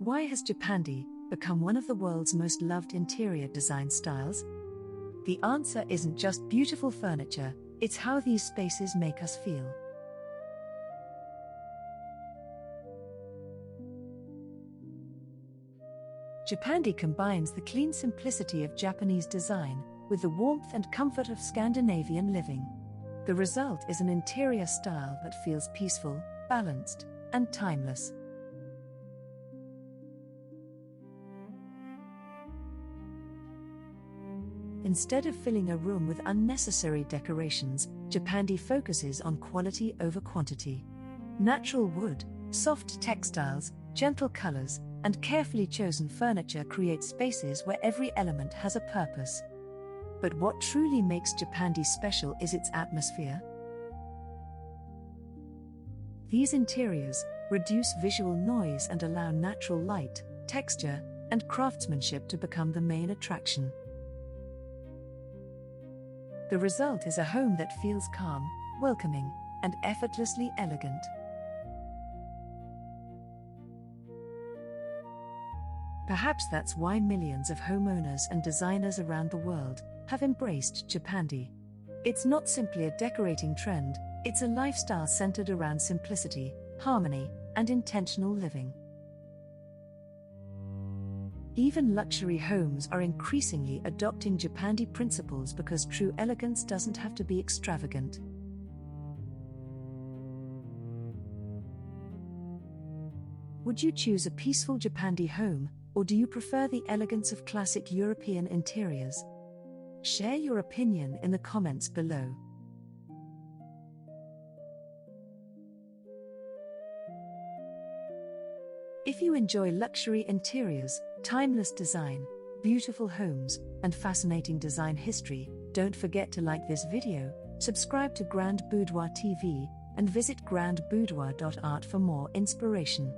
Why has Japandi become one of the world's most loved interior design styles? The answer isn't just beautiful furniture, it's how these spaces make us feel. Japandi combines the clean simplicity of Japanese design with the warmth and comfort of Scandinavian living. The result is an interior style that feels peaceful, balanced, and timeless. Instead of filling a room with unnecessary decorations, Japandi focuses on quality over quantity. Natural wood, soft textiles, gentle colors, and carefully chosen furniture create spaces where every element has a purpose. But what truly makes Japandi special is its atmosphere. These interiors reduce visual noise and allow natural light, texture, and craftsmanship to become the main attraction. The result is a home that feels calm, welcoming, and effortlessly elegant. Perhaps that's why millions of homeowners and designers around the world have embraced Japandi. It's not simply a decorating trend, it's a lifestyle centered around simplicity, harmony, and intentional living. Even luxury homes are increasingly adopting Japandi principles because true elegance doesn't have to be extravagant. Would you choose a peaceful Japandi home, or do you prefer the elegance of classic European interiors? Share your opinion in the comments below. If you enjoy luxury interiors, timeless design, beautiful homes, and fascinating design history, don't forget to like this video, subscribe to Grand Boudoir TV, and visit GrandBoudoir.art for more inspiration.